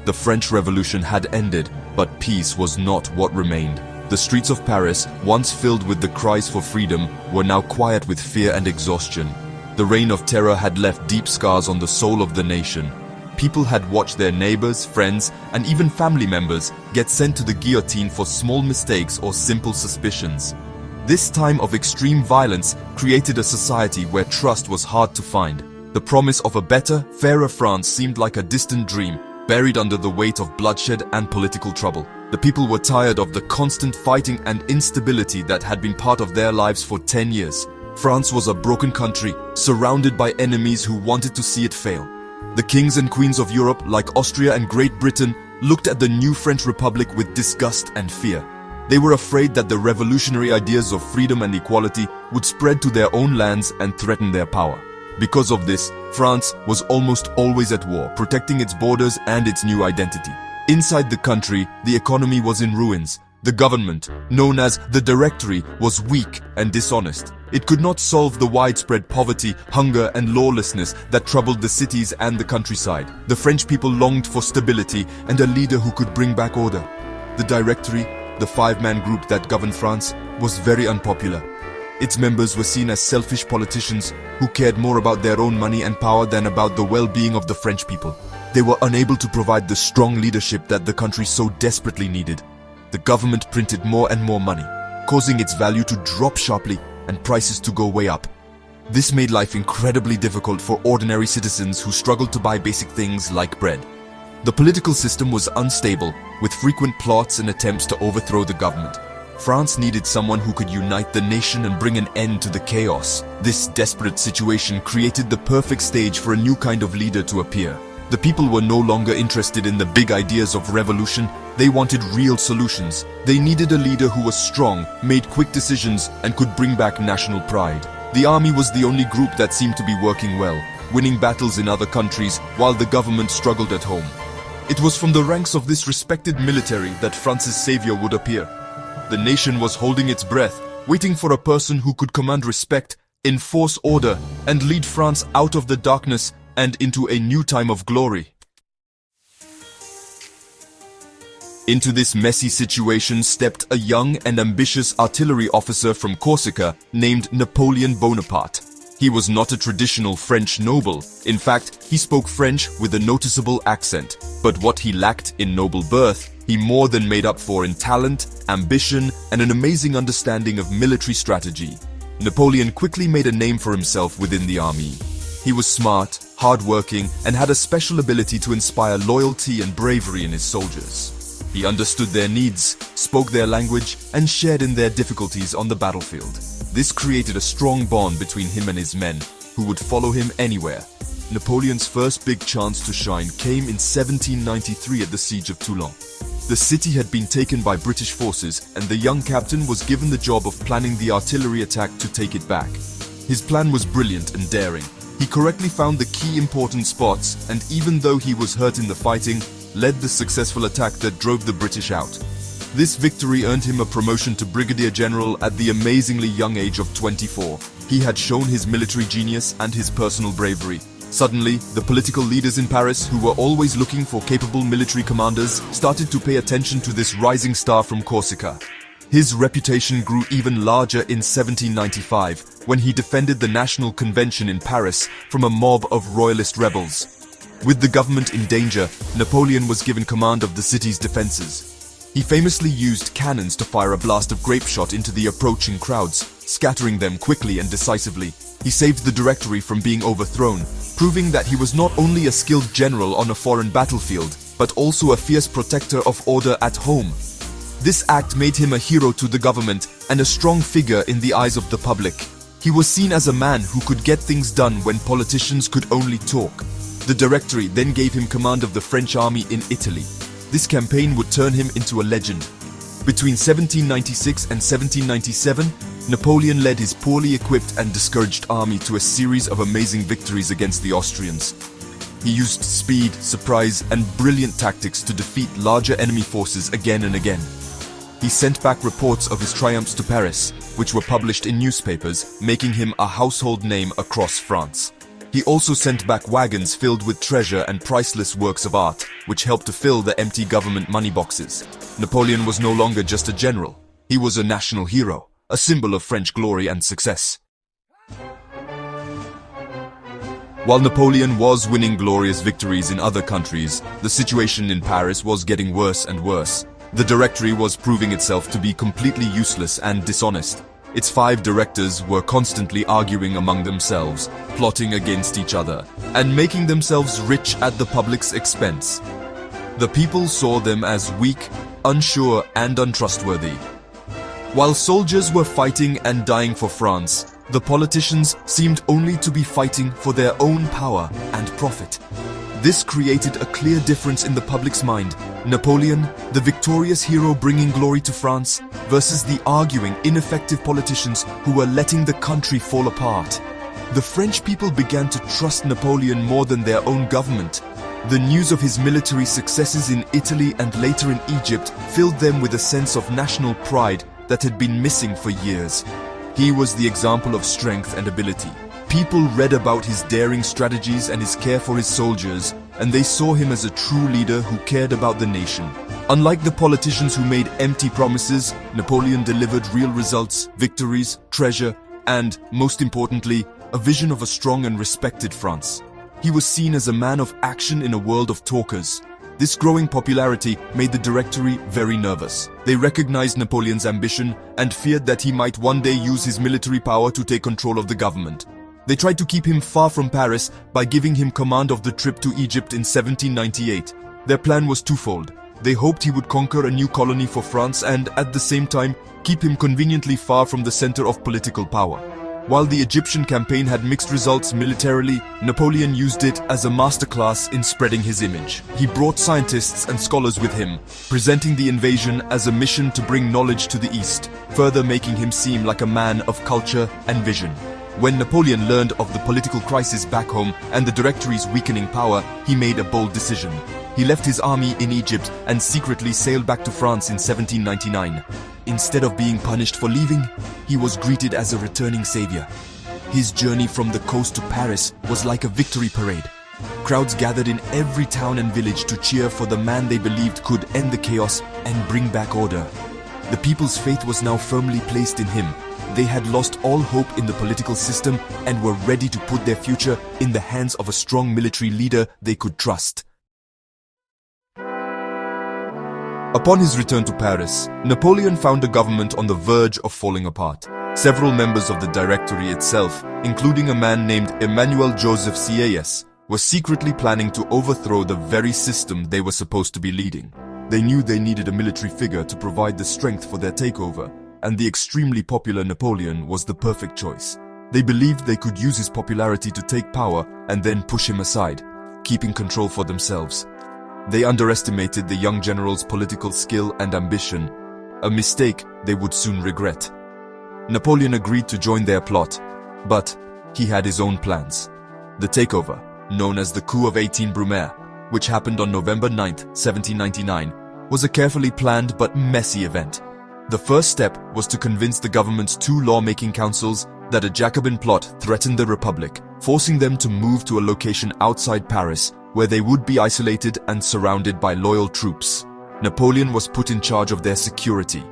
The French Revolution had ended, but peace was not what remained. The streets of Paris, once filled with the cries for freedom, were now quiet with fear and exhaustion. The reign of terror had left deep scars on the soul of the nation. People had watched their neighbors, friends, and even family members get sent to the guillotine for small mistakes or simple suspicions. This time of extreme violence created a society where trust was hard to find. The promise of a better, fairer France seemed like a distant dream, buried under the weight of bloodshed and political trouble. The people were tired of the constant fighting and instability that had been part of their lives for 10 years. France was a broken country, surrounded by enemies who wanted to see it fail. The kings and queens of Europe, like Austria and Great Britain, looked at the new French Republic with disgust and fear. They were afraid that the revolutionary ideas of freedom and equality would spread to their own lands and threaten their power. Because of this, France was almost always at war, protecting its borders and its new identity. Inside the country, the economy was in ruins. The government, known as the Directory, was weak and dishonest. It could not solve the widespread poverty, hunger, and lawlessness that troubled the cities and the countryside. The French people longed for stability and a leader who could bring back order. The Directory, the five-man group that governed France, was very unpopular. Its members were seen as selfish politicians who cared more about their own money and power than about the well-being of the French people. They were unable to provide the strong leadership that the country so desperately needed. The government printed more and more money, causing its value to drop sharply and prices to go way up. This made life incredibly difficult for ordinary citizens who struggled to buy basic things like bread. The political system was unstable, with frequent plots and attempts to overthrow the government. France needed someone who could unite the nation and bring an end to the chaos. This desperate situation created the perfect stage for a new kind of leader to appear. The people were no longer interested in the big ideas of revolution. They wanted real solutions. They needed a leader who was strong, made quick decisions, and could bring back national pride. The army was the only group that seemed to be working well, winning battles in other countries while the government struggled at home. It was from the ranks of this respected military that France's savior would appear. The nation was holding its breath, waiting for a person who could command respect, enforce order, and lead France out of the darkness and into a new time of glory. Into this messy situation stepped a young and ambitious artillery officer from Corsica named Napoleon Bonaparte. He was not a traditional French noble. In fact, he spoke French with a noticeable accent. But what he lacked in noble birth, he more than made up for in talent, ambition, and an amazing understanding of military strategy. Napoleon quickly made a name for himself within the army. He was smart, hardworking, and had a special ability to inspire loyalty and bravery in his soldiers. He understood their needs, spoke their language, and shared in their difficulties on the battlefield. This created a strong bond between him and his men, who would follow him anywhere. Napoleon's first big chance to shine came in 1793 at the Siege of Toulon. The city had been taken by British forces, and the young captain was given the job of planning the artillery attack to take it back. His plan was brilliant and daring. He correctly found the key important spots, and even though he was hurt in the fighting, led the successful attack that drove the British out. This victory earned him a promotion to brigadier general at the amazingly young age of 24. He had shown his military genius and his personal bravery. Suddenly, the political leaders in Paris, who were always looking for capable military commanders, started to pay attention to this rising star from Corsica. His reputation grew even larger in 1795, when he defended the National Convention in Paris from a mob of royalist rebels. With the government in danger, Napoleon was given command of the city's defenses. He famously used cannons to fire a blast of grape shot into the approaching crowds, scattering them quickly and decisively. He saved the Directory from being overthrown, proving that he was not only a skilled general on a foreign battlefield, but also a fierce protector of order at home. This act made him a hero to the government and a strong figure in the eyes of the public. He was seen as a man who could get things done when politicians could only talk. The Directory then gave him command of the French army in Italy. This campaign would turn him into a legend. Between 1796 and 1797, Napoleon led his poorly equipped and discouraged army to a series of amazing victories against the Austrians. He used speed, surprise, and brilliant tactics to defeat larger enemy forces again and again. He sent back reports of his triumphs to Paris, which were published in newspapers, making him a household name across France. He also sent back wagons filled with treasure and priceless works of art, which helped to fill the empty government money boxes. Napoleon was no longer just a general. He was a national hero, a symbol of French glory and success. While Napoleon was winning glorious victories in other countries, the situation in Paris was getting worse and worse. The Directory was proving itself to be completely useless and dishonest. Its 5 directors were constantly arguing among themselves, plotting against each other, and making themselves rich at the public's expense. The people saw them as weak, unsure, and untrustworthy. While soldiers were fighting and dying for France, the politicians seemed only to be fighting for their own power and profit. This created a clear difference in the public's mind. Napoleon, the victorious hero bringing glory to France, versus the arguing, ineffective politicians who were letting the country fall apart. The French people began to trust Napoleon more than their own government. The news of his military successes in Italy and later in Egypt filled them with a sense of national pride that had been missing for years. He was the example of strength and ability. People read about his daring strategies and his care for his soldiers, and they saw him as a true leader who cared about the nation. Unlike the politicians who made empty promises, Napoleon delivered real results, victories, treasure, and, most importantly, a vision of a strong and respected France. He was seen as a man of action in a world of talkers. This growing popularity made the Directory very nervous. They recognized Napoleon's ambition and feared that he might one day use his military power to take control of the government. They tried to keep him far from Paris by giving him command of the trip to Egypt in 1798. Their plan was twofold. They hoped he would conquer a new colony for France and, at the same time, keep him conveniently far from the center of political power. While the Egyptian campaign had mixed results militarily, Napoleon used it as a masterclass in spreading his image. He brought scientists and scholars with him, presenting the invasion as a mission to bring knowledge to the East, further making him seem like a man of culture and vision. When Napoleon learned of the political crisis back home and the Directory's weakening power, he made a bold decision. He left his army in Egypt and secretly sailed back to France in 1799. Instead of being punished for leaving, he was greeted as a returning savior. His journey from the coast to Paris was like a victory parade. Crowds gathered in every town and village to cheer for the man they believed could end the chaos and bring back order. The people's faith was now firmly placed in him. They had lost all hope in the political system and were ready to put their future in the hands of a strong military leader they could trust. Upon his return to Paris, Napoleon found the government on the verge of falling apart. Several members of the Directory itself, including a man named Emmanuel Joseph Sieyès, were secretly planning to overthrow the very system they were supposed to be leading. They knew they needed a military figure to provide the strength for their takeover, and the extremely popular Napoleon was the perfect choice. They believed they could use his popularity to take power and then push him aside, keeping control for themselves. They underestimated the young general's political skill and ambition, a mistake they would soon regret. Napoleon agreed to join their plot, but he had his own plans. The takeover, known as the Coup of 18 Brumaire, which happened on November 9, 1799, was a carefully planned but messy event. The first step was to convince the government's 2 lawmaking councils that a Jacobin plot threatened the Republic, forcing them to move to a location outside Paris, where they would be isolated and surrounded by loyal troops. Napoleon was put in charge of their security.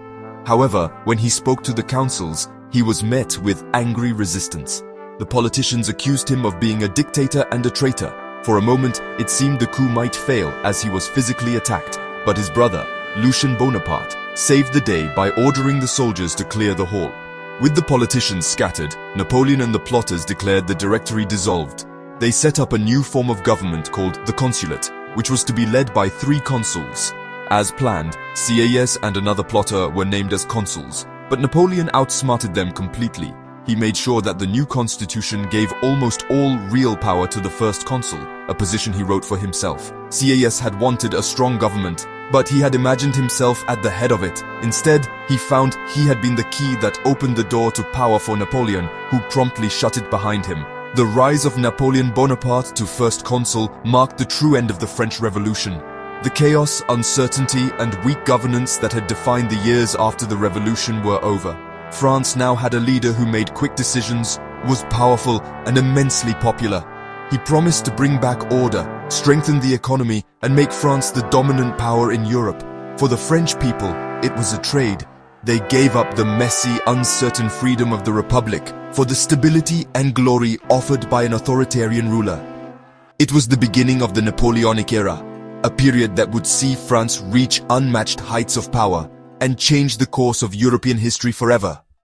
However, when he spoke to the councils, he was met with angry resistance. The politicians accused him of being a dictator and a traitor. For a moment, it seemed the coup might fail as he was physically attacked, but his brother, Lucien Bonaparte, saved the day by ordering the soldiers to clear the hall. With the politicians scattered, Napoleon and the plotters declared the Directory dissolved. They set up a new form of government called the Consulate, which was to be led by 3 consuls. As planned, Sieyès and another plotter were named as consuls, but Napoleon outsmarted them completely. He made sure that the new constitution gave almost all real power to the first consul, a position he wrote for himself. Sieyès had wanted a strong government, but he had imagined himself at the head of it. Instead, he found he had been the key that opened the door to power for Napoleon, who promptly shut it behind him. The rise of Napoleon Bonaparte to first consul marked the true end of the French Revolution. The chaos, uncertainty, and weak governance that had defined the years after the revolution were over. France now had a leader who made quick decisions, was powerful, and immensely popular. He promised to bring back order, strengthen the economy, and make France the dominant power in Europe. For the French people, it was a trade. They gave up the messy, uncertain freedom of the Republic for the stability and glory offered by an authoritarian ruler. It was the beginning of the Napoleonic era, a period that would see France reach unmatched heights of power and change the course of European history forever.